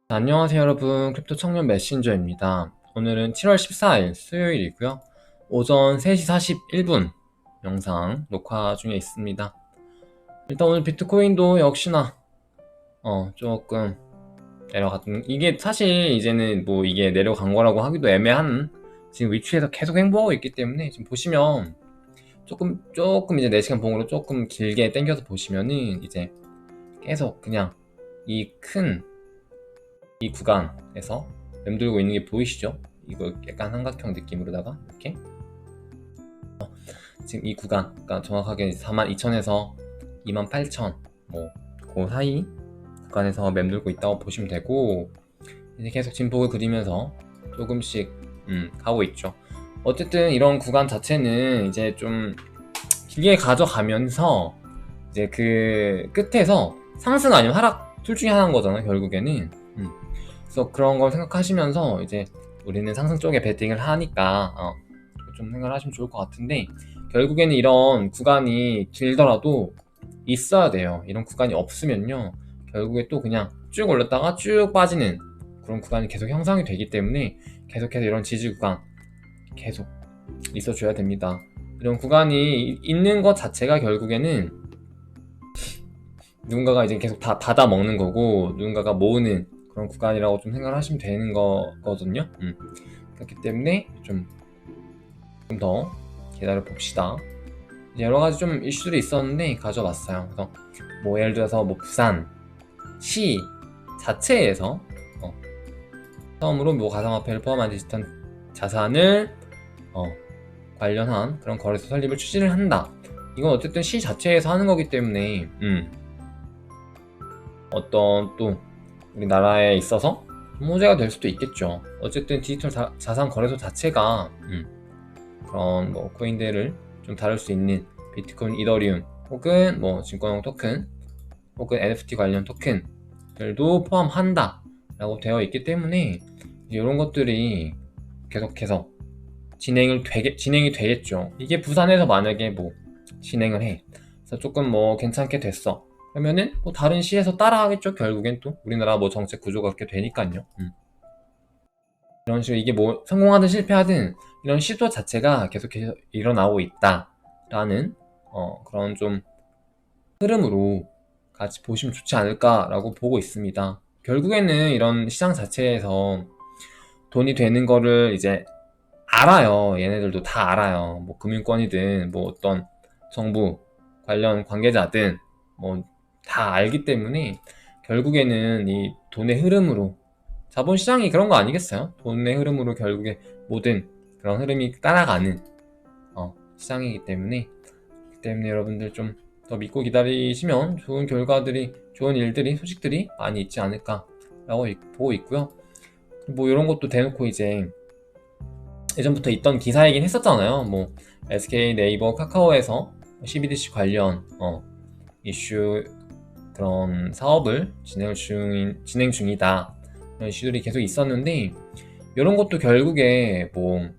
안녕하세요 여러분, 크립토 청년 메신저입니다. 오늘은 7월 14일 수요일이고요. 오전 3시 41분 영상 녹화 중에 있습니다. 일단 오늘 비트코인도 역시나 조금 내려갔던, 이게 사실 이제는 뭐 이게 내려간 거라고 하기도 애매한 지금 위치에서 계속 행보하고 있기 때문에 지금 보시면 조금 이제 4시간 봉으로 조금 길게 당겨서 보시면은 이제 계속 그냥 이 구간에서 맴돌고 있는 게 보이시죠? 이거 약간 삼각형 느낌으로다가 이렇게 지금 이 구간, 그러니까 정확하게 42,000에서 28,000 그 사이 구간에서 맴돌고 있다고 보시면 되고, 이제 계속 진폭을 그리면서 조금씩 가고 있죠. 어쨌든 이런 구간 자체는 이제 좀 길게 가져가면서 이제 그 끝에서 상승 아니면 하락 둘 중에 하나인 거잖아요, 결국에는. 그래서 그런 걸 생각하시면서 이제 우리는 상승 쪽에 베팅을 하니까 좀 생각을 하시면 좋을 것 같은데, 결국에는 이런 구간이 길더라도 있어야 돼요. 이런 구간이 없으면요, 결국에 또 그냥 쭉 올렸다가 쭉 빠지는 그런 구간이 계속 형성이 되기 때문에 계속해서 이런 지지 구간 계속 있어줘야 됩니다. 이런 구간이 있는 것 자체가 결국에는 누군가가 이제 계속 다 받아 먹는 거고, 누군가가 모으는 그런 구간이라고 좀 생각을 하시면 되는 거거든요. 그렇기 때문에 좀 더 기다려 봅시다. 여러 가지 좀 이슈들이 있었는데 가져왔어요. 그래서 뭐 예를 들어서 뭐 부산 시 자체에서 처음으로 뭐 가상화폐를 포함한 디지털 자산을 관련한 그런 거래소 설립을 추진을 한다. 이건 어쨌든 시 자체에서 하는 거기 때문에 어떤 또 우리나라에 있어서 호재가 될 수도 있겠죠. 어쨌든 디지털 자산 거래소 자체가 그런 뭐 코인들을 좀 다룰 수 있는 비트코인, 이더리움 혹은 뭐 증권형 토큰 혹은 NFT 관련 토큰들도 포함한다 라고 되어 있기 때문에 이런 것들이 계속해서 진행이 되겠죠. 이게 부산에서 만약에 뭐 진행을 해, 그래서 조금 뭐 괜찮게 됐어, 그러면은 뭐 다른 시에서 따라하겠죠. 결국엔 또 우리나라 뭐 정책 구조가 그렇게 되니까요. 이런 식으로 이게 뭐 성공하든 실패하든 이런 시도 자체가 계속해서 일어나고 있다라는 그런 좀 흐름으로 같이 보시면 좋지 않을까라고 보고 있습니다. 결국에는 이런 시장 자체에서 돈이 되는 거를 이제 알아요. 얘네들도 다 알아요. 뭐 금융권이든 뭐 어떤 정부 관련 관계자든 뭐 다 알기 때문에 결국에는 이 돈의 흐름으로, 자본시장이 그런 거 아니겠어요? 돈의 흐름으로 결국에 모든 그런 흐름이 따라가는 시장이기 때문에, 여러분들 좀 더 믿고 기다리시면 좋은 결과들이, 좋은 일들이, 소식들이 많이 있지 않을까 라고 보고 있고요. 뭐 이런 것도 대놓고 이제 예전부터 있던 기사이긴 했었잖아요. 뭐 SK 네이버 카카오에서 CBDC 관련 이슈, 그런 사업을 진행 중이다, 이런 이슈들이 계속 있었는데, 이런 것도 결국에 뭐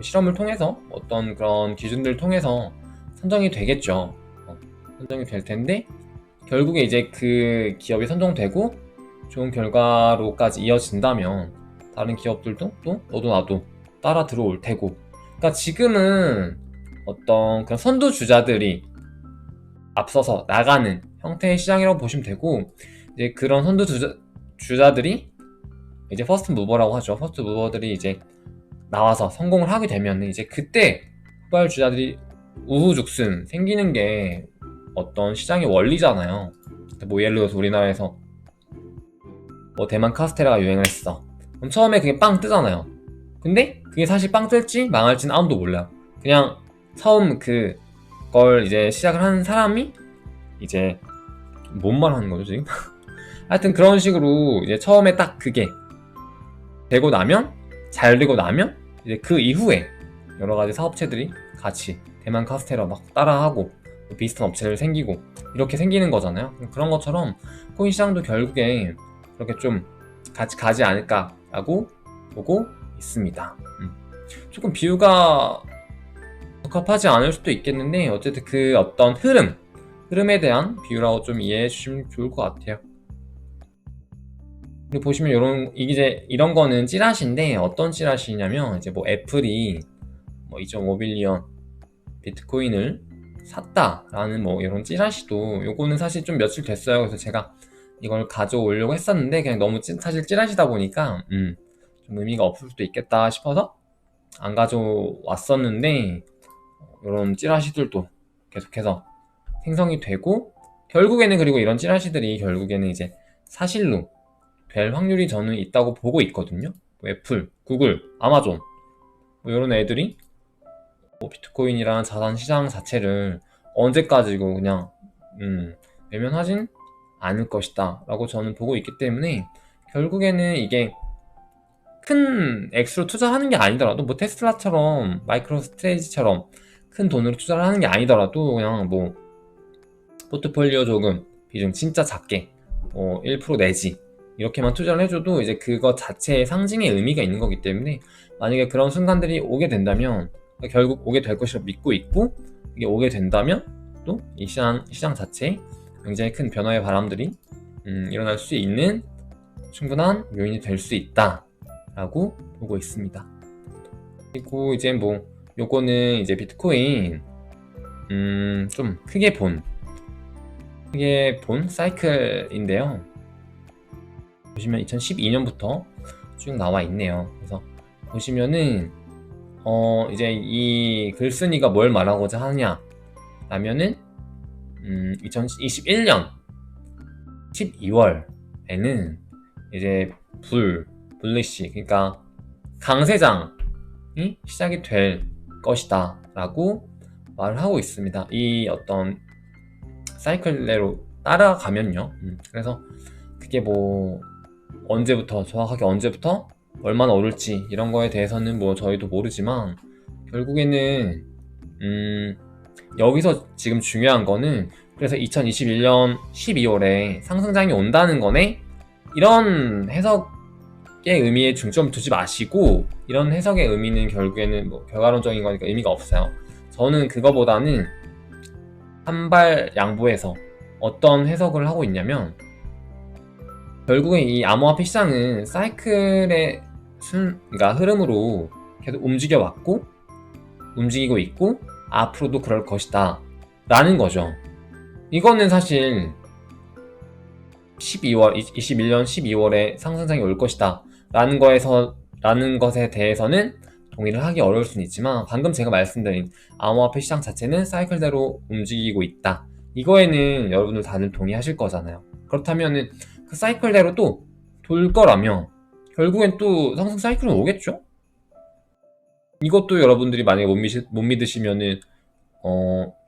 실험을 통해서 어떤 그런 기준들을 통해서 선정이 되겠죠. 선정이 될 텐데, 결국에 이제 그 기업이 선정되고 좋은 결과로까지 이어진다면 다른 기업들도 또 너도 나도 따라 들어올 테고, 그러니까 지금은 어떤 그런 선두주자들이 앞서서 나가는 형태의 시장이라고 보시면 되고, 이제 그런 선두주자들이 이제 퍼스트 무버라고 하죠. 퍼스트 무버들이 이제 나와서 성공을 하게 되면 이제 그때 후발주자들이 우후죽순 생기는 게 어떤 시장의 원리잖아요. 뭐 예를 들어서 우리나라에서 뭐 대만 카스테라가 유행을 했어. 그럼 처음에 그게 빵 뜨잖아요. 근데 그게 사실 빵 뜰지 망할지는 아무도 몰라요. 그냥 처음 그걸 이제 시작을 하는 사람이 이제 뭔 말 하는 거죠 지금? 하여튼 그런 식으로 이제 처음에 딱 그게 되고 나면, 잘 되고 나면 이제 그 이후에 여러 가지 사업체들이 같이 대만 카스테라 막 따라하고 비슷한 업체들 생기고 이렇게 생기는 거잖아요. 그런 것처럼 코인 시장도 결국에 그렇게 좀 같이 가지 않을까라고 보고 있습니다. 조금 비유가 적합하지 않을 수도 있겠는데, 어쨌든 그 어떤 흐름에 대한 비유라고 좀 이해해 주시면 좋을 것 같아요. 그리고 보시면 이런 거는 찌라시인데, 어떤 찌라시냐면 이제 뭐 애플이 뭐 2.5빌리언 비트코인을 샀다라는 뭐 이런 찌라시도, 요거는 사실 좀 며칠 됐어요. 그래서 제가 이걸 가져오려고 했었는데 그냥 너무 사실 찌라시다 보니까 좀 의미가 없을 수도 있겠다 싶어서 안 가져왔었는데, 이런 찌라시들도 계속해서 생성이 되고, 결국에는, 그리고 이런 찌라시들이 결국에는 이제 사실로 될 확률이 저는 있다고 보고 있거든요. 뭐 애플, 구글, 아마존 뭐 이런 애들이 뭐 비트코인이라는 자산 시장 자체를 언제까지고 그냥 외면하진 않을 것이다 라고 저는 보고 있기 때문에, 결국에는 이게 큰 액수로 투자하는 게 아니더라도, 뭐 테슬라처럼 마이크로 스트레이지처럼 큰 돈으로 투자를 하는 게 아니더라도 그냥 뭐 포트폴리오 조금 비중 진짜 작게 1% 내지 이렇게만 투자를 해줘도 이제 그거 자체의 상징의 의미가 있는 거기 때문에, 만약에 그런 순간들이 오게 된다면, 결국 오게 될 것이라 믿고 있고, 이게 오게 된다면 또 이 시장 자체에 굉장히 큰 변화의 바람들이 일어날 수 있는 충분한 요인이 될 수 있다 라고 보고 있습니다. 그리고 이제 뭐 요거는 이제 비트코인 좀 크게 본 사이클인데요. 보시면 2012년부터 쭉 나와 있네요. 그래서 보시면은 이제 이 글쓴이가 뭘 말하고자 하냐 라면은 2021년 12월에는 이제 불리시, 그러니까 강세장이 시작이 될 것이다 라고 말을 하고 있습니다. 이 어떤 사이클대로 따라가면요. 그래서 그게 뭐 정확하게 언제부터 얼마나 오를지 이런 거에 대해서는 뭐 저희도 모르지만, 결국에는 여기서 지금 중요한 거는, 그래서 2021년 12월에 상승장이 온다는 거네, 이런 해석의 의미에 중점을 두지 마시고, 이런 해석의 의미는 결국에는 뭐 결과론적인 거니까 의미가 없어요. 저는 그거보다는 한발 양보해서 어떤 해석을 하고 있냐면, 결국에 이 암호화폐 시장은 사이클의 그러니까 흐름으로 계속 움직이고 있고 앞으로도 그럴 것이다 라는 거죠. 이거는 사실 21년 12월에 상승장이 올 것이다 라는 것에 대해서는 동의를 하기 어려울 수는 있지만, 방금 제가 말씀드린 암호화폐 시장 자체는 사이클대로 움직이고 있다, 이거에는 여러분들 다들 동의하실 거잖아요. 그렇다면은 그 사이클대로 또 돌 거라면 결국엔 또 상승 사이클은 오겠죠? 이것도 여러분들이 만약에 못 믿으시면은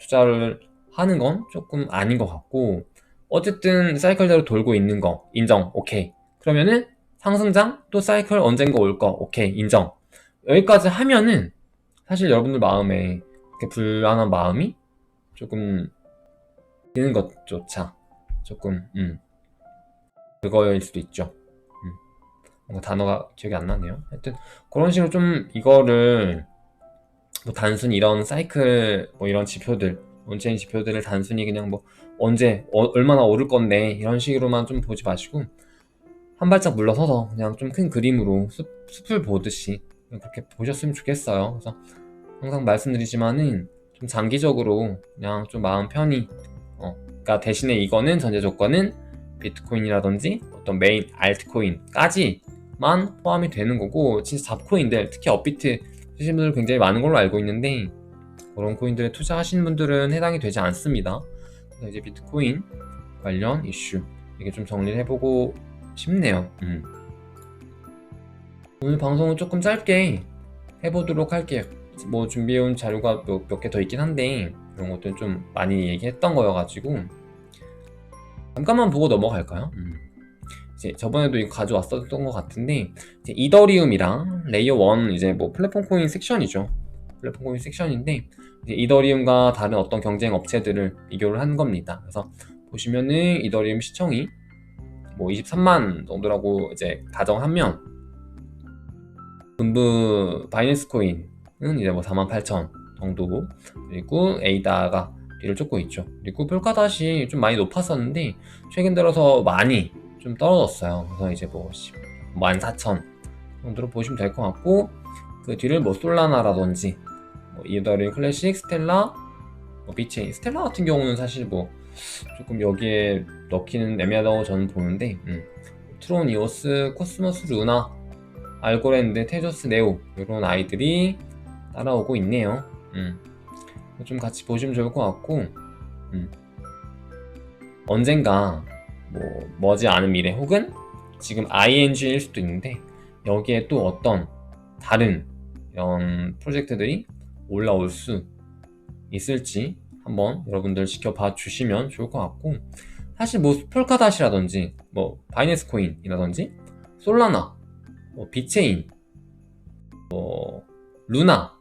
투자를 하는 건 조금 아닌 것 같고, 어쨌든 사이클대로 돌고 있는 거 인정, 오케이. 그러면은 상승장 또 사이클 언젠가 올 거 오케이, 인정. 여기까지 하면은 사실 여러분들 마음에 이렇게 불안한 마음이 조금 드는 것조차 조금 그거일 수도 있죠. 뭔가 단어가 기억이 안 나네요. 하여튼 그런 식으로 좀 이거를 뭐 단순히 이런 사이클 뭐 이런 지표들, 온체인 지표들을 단순히 그냥 뭐 언제 얼마나 오를 건데 이런 식으로만 좀 보지 마시고, 한 발짝 물러서서 그냥 좀 큰 그림으로 숲을 보듯이 그렇게 보셨으면 좋겠어요. 그래서 항상 말씀드리지만은 좀 장기적으로 그냥 좀 마음 편히 그러니까 대신에 이거는 전제 조건은 비트코인이라든지 어떤 메인 알트코인까지만 포함이 되는 거고, 진짜 잡코인들, 특히 업비트 쓰시는 분들 굉장히 많은 걸로 알고 있는데 그런 코인들에 투자하시는 분들은 해당이 되지 않습니다. 그래서 이제 비트코인 관련 이슈 이게 좀 정리를 해보고 싶네요. 오늘 방송은 조금 짧게 해보도록 할게요. 뭐 준비해온 자료가 몇 개 더 있긴 한데 이런 것들은 좀 많이 얘기했던 거여가지고 잠깐만 보고 넘어갈까요? 이제 저번에도 이거 가져왔었던 것 같은데, 이제 이더리움이랑 레이어 1 이제 뭐 플랫폼 코인 섹션이죠. 플랫폼 코인 섹션인데, 이제 이더리움과 다른 어떤 경쟁 업체들을 비교를 한 겁니다. 그래서 보시면은 이더리움 시청이 뭐 23만 정도라고 이제 가정하면, 분부 바이낸스 코인은 이제 뭐 48,000 정도고, 그리고 에이다가 뒤를 쫓고 있죠. 그리고 폴카닷이 좀 많이 높았었는데 최근 들어서 많이 좀 떨어졌어요. 그래서 이제 뭐 14,000 정도로 보시면 될 것 같고, 그 뒤를 뭐 솔라나라든지 뭐 이더리움 클래식, 스텔라, 뭐 비체인, 스텔라 같은 경우는 사실 뭐 조금 여기에 넣기는 애매하다고 저는 보는데, 트론, 이오스, 코스모스, 루나, 알고랜드, 테조스, 네오 이런 아이들이 따라오고 있네요. 좀 같이 보시면 좋을 것 같고, 언젠가 뭐 머지 않은 미래 혹은 지금 ING일 수도 있는데 여기에 또 어떤 다른 이런 프로젝트들이 올라올 수 있을지 한번 여러분들 지켜봐 주시면 좋을 것 같고, 사실 뭐 폴카닷이라든지 뭐 바이낸스 코인이라든지 솔라나, 뭐 비체인, 뭐 루나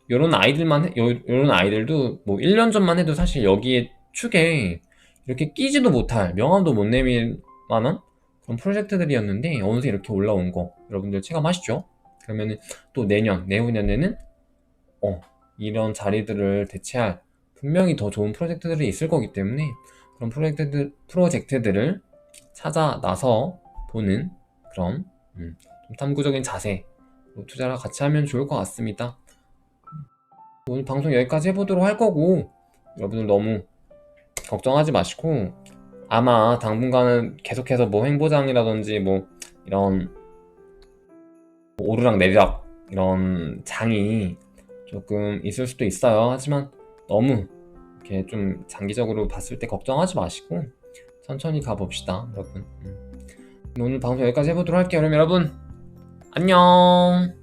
이런 아이들도 뭐 1년 전만 해도 사실 여기에 축에 이렇게 끼지도 못할, 명함도 못 내밀 만한 그런 프로젝트들이었는데 어느새 이렇게 올라온 거 여러분들 체감하시죠? 그러면은 또 내후년에는 이런 자리들을 대체할 분명히 더 좋은 프로젝트들이 있을 거기 때문에 그런 프로젝트들을 찾아 나서 보는 그런 좀 탐구적인 자세, 투자를 같이 하면 좋을 것 같습니다. 오늘 방송 여기까지 해보도록 할 거고, 여러분들 너무 걱정하지 마시고, 아마 당분간은 계속해서 뭐 행보장이라든지 뭐 이런 오르락 내리락 이런 장이 조금 있을 수도 있어요. 하지만 너무 이렇게 좀 장기적으로 봤을 때 걱정하지 마시고 천천히 가봅시다, 여러분. 오늘 방송 여기까지 해보도록 할게요. 그럼 여러분 안녕.